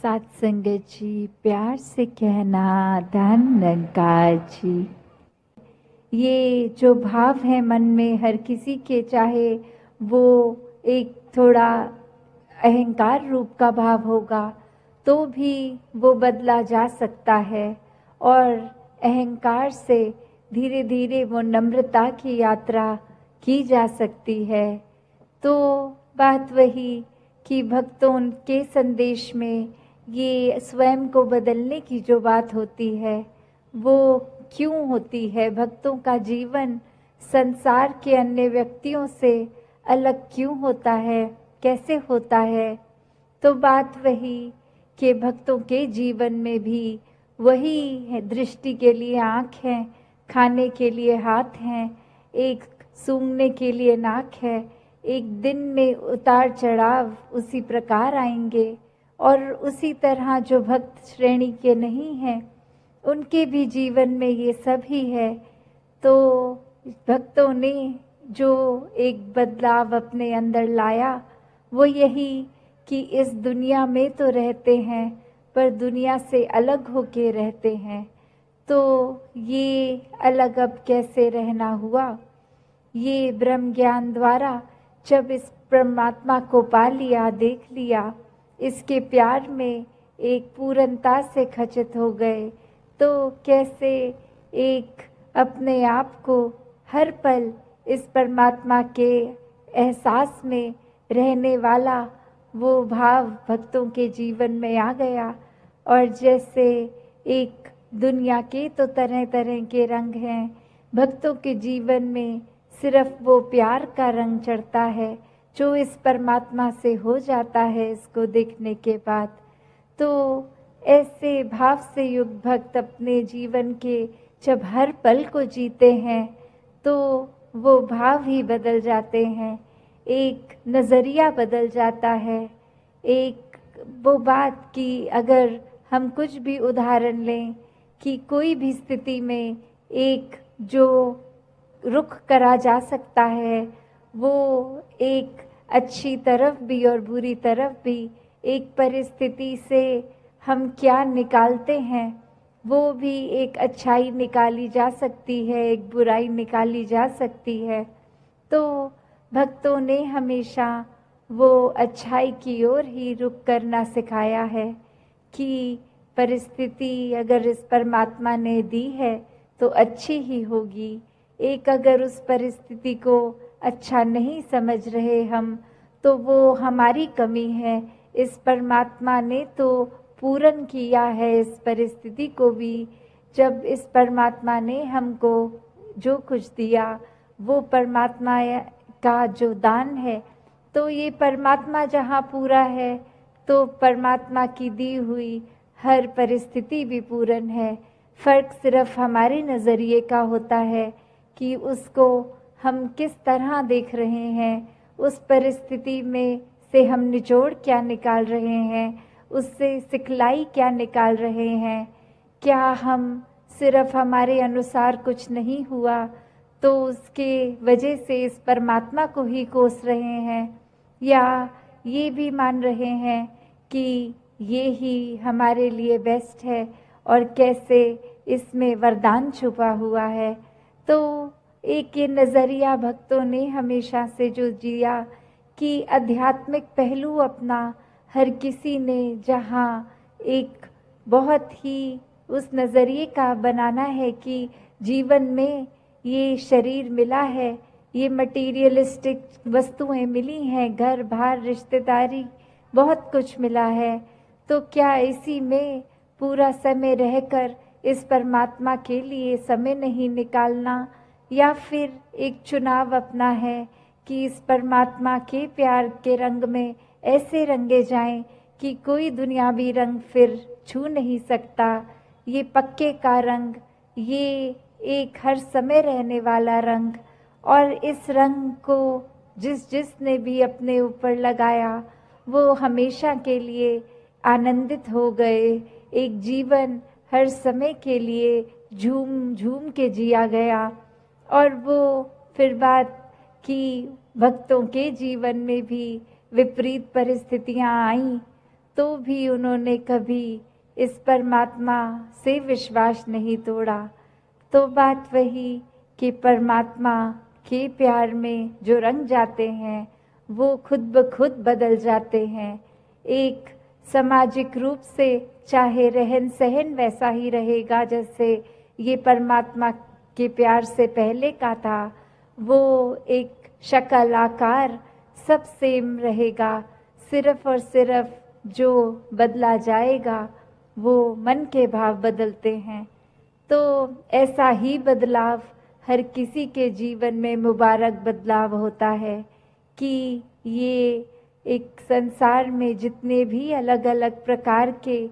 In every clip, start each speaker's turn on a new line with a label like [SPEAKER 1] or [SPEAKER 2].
[SPEAKER 1] सत्संगत जी, प्यार से कहना धन निरंकार जी। ये जो भाव है मन में हर किसी के, चाहे वो एक थोड़ा अहंकार रूप का भाव होगा तो भी वो बदला जा सकता है, और अहंकार से धीरे धीरे वो नम्रता की यात्रा की जा सकती है। तो बात वही कि भक्तों के संदेश में ये स्वयं को बदलने की जो बात होती है वो क्यों होती है, भक्तों का जीवन संसार के अन्य व्यक्तियों से अलग क्यों होता है, कैसे होता है। तो बात वही कि भक्तों के जीवन में भी वही है, दृष्टि के लिए आँख है, खाने के लिए हाथ हैं, एक सूंघने के लिए नाक है। एक दिन में उतार चढ़ाव उसी प्रकार आएंगे, और उसी तरह जो भक्त श्रेणी के नहीं हैं उनके भी जीवन में ये सब ही है। तो भक्तों ने जो एक बदलाव अपने अंदर लाया वो यही कि इस दुनिया में तो रहते हैं पर दुनिया से अलग होके रहते हैं। तो ये अलग अब कैसे रहना हुआ, ये ब्रह्म ज्ञान द्वारा जब इस परमात्मा को पा लिया, देख लिया, इसके प्यार में एक पूर्णता से खचित हो गए, तो कैसे एक अपने आप को हर पल इस परमात्मा के एहसास में रहने वाला वो भाव भक्तों के जीवन में आ गया। और जैसे एक दुनिया के तो तरह तरह के रंग हैं, भक्तों के जीवन में सिर्फ वो प्यार का रंग चढ़ता है जो इस परमात्मा से हो जाता है इसको देखने के बाद। तो ऐसे भाव से युक्त भक्त अपने जीवन के जब हर पल को जीते हैं तो वो भाव ही बदल जाते हैं, एक नज़रिया बदल जाता है। एक वो बात कि अगर हम कुछ भी उदाहरण लें कि कोई भी स्थिति में एक जो रुख करा जा सकता है वो एक अच्छी तरफ भी और बुरी तरफ भी, एक परिस्थिति से हम क्या निकालते हैं वो भी एक अच्छाई निकाली जा सकती है, एक बुराई निकाली जा सकती है। तो भक्तों ने हमेशा वो अच्छाई की ओर ही रुख करना सिखाया है कि परिस्थिति अगर इस परमात्मा ने दी है तो अच्छी ही होगी। एक अगर उस परिस्थिति को अच्छा नहीं समझ रहे हम तो वो हमारी कमी है, इस परमात्मा ने तो पूर्ण किया है इस परिस्थिति को भी। जब इस परमात्मा ने हमको जो कुछ दिया वो परमात्मा का जो दान है, तो ये परमात्मा जहाँ पूरा है तो परमात्मा की दी हुई हर परिस्थिति भी पूर्ण है। फर्क सिर्फ हमारे नज़रिए का होता है कि उसको हम किस तरह देख रहे हैं, उस परिस्थिति में से हम निचोड़ क्या निकाल रहे हैं, उससे सिखलाई क्या निकाल रहे हैं। क्या हम सिर्फ हमारे अनुसार कुछ नहीं हुआ तो उसके वजह से इस परमात्मा को ही कोस रहे हैं, या ये भी मान रहे हैं कि ये ही हमारे लिए बेस्ट है और कैसे इसमें वरदान छुपा हुआ है। तो एक ये नज़रिया भक्तों ने हमेशा से जो जिया कि आध्यात्मिक पहलू अपना हर किसी ने जहाँ एक बहुत ही उस नज़रिए का बनाना है कि जीवन में ये शरीर मिला है, ये मटीरियलिस्टिक वस्तुएं मिली हैं, घर बार रिश्तेदारी बहुत कुछ मिला है, तो क्या इसी में पूरा समय रहकर इस परमात्मा के लिए समय नहीं निकालना, या फिर एक चुनाव अपना है कि इस परमात्मा के प्यार के रंग में ऐसे रंगे जाएं कि कोई दुनियावी रंग फिर छू नहीं सकता। ये पक्के का रंग, ये एक हर समय रहने वाला रंग, और इस रंग को जिसने भी अपने ऊपर लगाया वो हमेशा के लिए आनंदित हो गए। एक जीवन हर समय के लिए झूम झूम के जिया गया। और वो फिर बात कि भक्तों के जीवन में भी विपरीत परिस्थितियां आईं तो भी उन्होंने कभी इस परमात्मा से विश्वास नहीं तोड़ा। तो बात वही कि परमात्मा के प्यार में जो रंग जाते हैं वो खुद ब खुद बदल जाते हैं। एक सामाजिक रूप से चाहे रहन सहन वैसा ही रहेगा जैसे ये परमात्मा के प्यार से पहले का था, वो एक शक्ल आकार सब सेम रहेगा। सिर्फ और सिर्फ जो बदला जाएगा वो मन के भाव बदलते हैं। तो ऐसा ही बदलाव हर किसी के जीवन में मुबारक बदलाव होता है कि ये एक संसार में जितने भी अलग अलग प्रकार के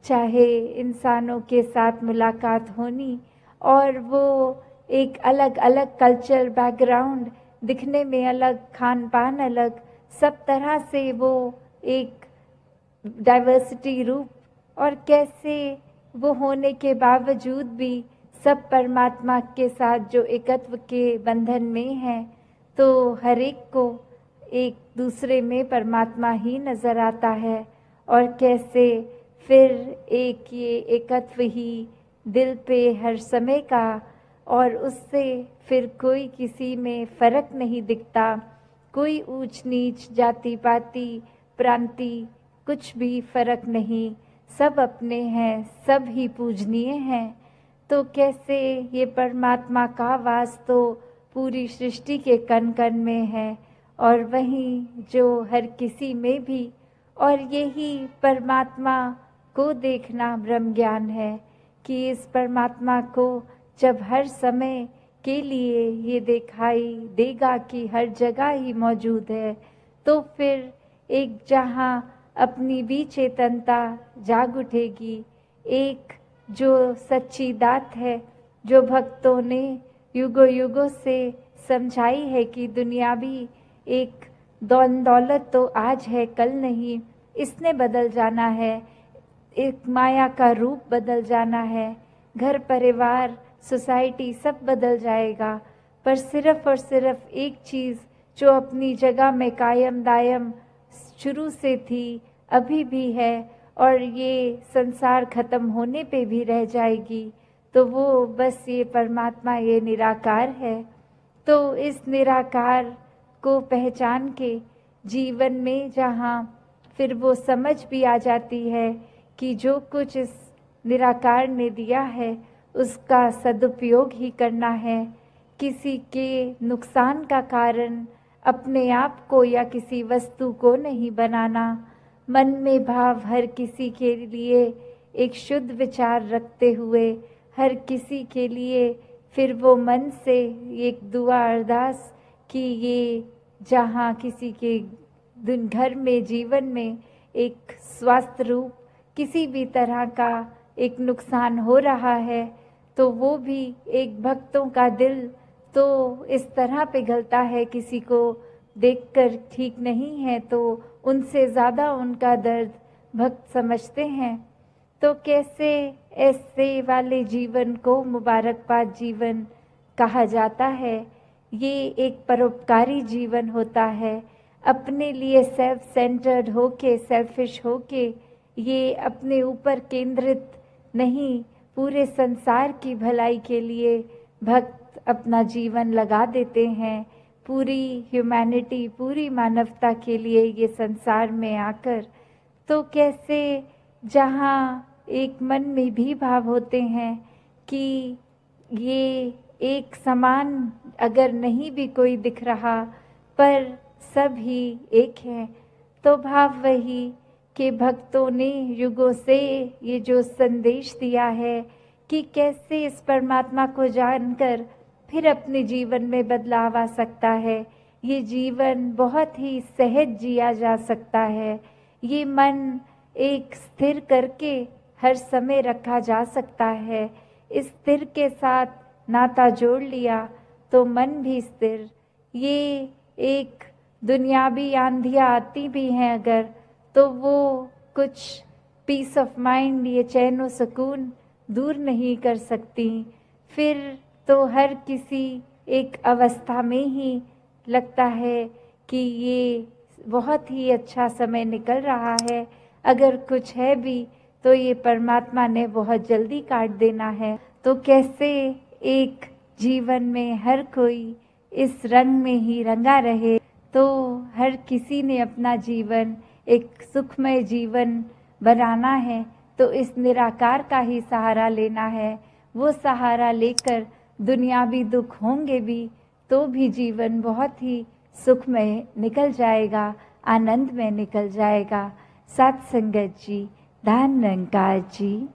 [SPEAKER 1] चाहे इंसानों के साथ मुलाकात होनी, और वो एक अलग अलग कल्चर बैकग्राउंड, दिखने में अलग, खान पान अलग, सब तरह से वो एक डाइवर्सिटी रूप, और कैसे वो होने के बावजूद भी सब परमात्मा के साथ जो एकत्व के बंधन में हैं, तो हर एक को एक दूसरे में परमात्मा ही नजर आता है। और कैसे फिर एक ये एकत्व ही दिल पे हर समय का, और उससे फिर कोई किसी में फर्क नहीं दिखता, कोई ऊंच नीच जाति पाति प्रांति कुछ भी फर्क नहीं, सब अपने हैं, सब ही पूजनीय हैं। तो कैसे ये परमात्मा का वास तो पूरी सृष्टि के कण कण में है, और वहीं जो हर किसी में भी, और यही परमात्मा को देखना ब्रह्म ज्ञान है कि इस परमात्मा को जब हर समय के लिए ये दिखाई देगा कि हर जगह ही मौजूद है, तो फिर एक जहाँ अपनी भी चेतनता जाग उठेगी। एक जो सच्ची दात है, जो भक्तों ने युगों युगों से समझाई है कि दुनिया भी एक दौलत तो आज है कल नहीं, इसने बदल जाना है, एक माया का रूप बदल जाना है, घर परिवार सोसाइटी सब बदल जाएगा, पर सिर्फ और सिर्फ एक चीज़ जो अपनी जगह में कायम दायम शुरू से थी, अभी भी है, और ये संसार खत्म होने पे भी रह जाएगी, तो वो बस ये परमात्मा, ये निराकार है। तो इस निराकार को पहचान के जीवन में जहाँ फिर वो समझ भी आ जाती है कि जो कुछ इस निराकार ने दिया है उसका सदुपयोग ही करना है, किसी के नुकसान का कारण अपने आप को या किसी वस्तु को नहीं बनाना, मन में भाव हर किसी के लिए एक शुद्ध विचार रखते हुए हर किसी के लिए फिर वो मन से एक दुआ अरदास कि ये जहाँ किसी के घर में जीवन में एक स्वास्थ्य रूप किसी भी तरह का एक नुकसान हो रहा है, तो वो भी एक भक्तों का दिल तो इस तरह पिघलता है, किसी को देखकर ठीक नहीं है तो उनसे ज़्यादा उनका दर्द भक्त समझते हैं। तो कैसे ऐसे वाले जीवन को मुबारकबाद जीवन कहा जाता है। ये एक परोपकारी जीवन होता है, अपने लिए सेल्फ सेंटर्ड होके, सेल्फिश होके, ये अपने ऊपर केंद्रित नहीं, पूरे संसार की भलाई के लिए भक्त अपना जीवन लगा देते हैं, पूरी ह्यूमैनिटी, पूरी मानवता के लिए ये संसार में आकर। तो कैसे जहाँ एक मन में भी भाव होते हैं कि ये एक समान अगर नहीं भी कोई दिख रहा पर सब ही एक है, तो भाव वही कि भक्तों ने युगों से ये जो संदेश दिया है कि कैसे इस परमात्मा को जानकर फिर अपने जीवन में बदलाव आ सकता है, ये जीवन बहुत ही सहज जिया जा सकता है, ये मन एक स्थिर करके हर समय रखा जा सकता है। इस स्थिर के साथ नाता जोड़ लिया तो मन भी स्थिर। ये एक दुनियावी आंधियाँ आती भी हैं अगर, तो वो कुछ पीस ऑफ माइंड, ये चैन व सुकून दूर नहीं कर सकती। फिर तो हर किसी एक अवस्था में ही लगता है कि ये बहुत ही अच्छा समय निकल रहा है, अगर कुछ है भी तो ये परमात्मा ने बहुत जल्दी काट देना है। तो कैसे एक जीवन में हर कोई इस रंग में ही रंगा रहे। तो हर किसी ने अपना जीवन एक सुखमय जीवन बनाना है, तो इस निराकार का ही सहारा लेना है। वो सहारा लेकर दुनियावी दुख होंगे भी तो भी जीवन बहुत ही सुखमय निकल जाएगा, आनंद में निकल जाएगा। सत्संगत जी, धन निरंकार जी।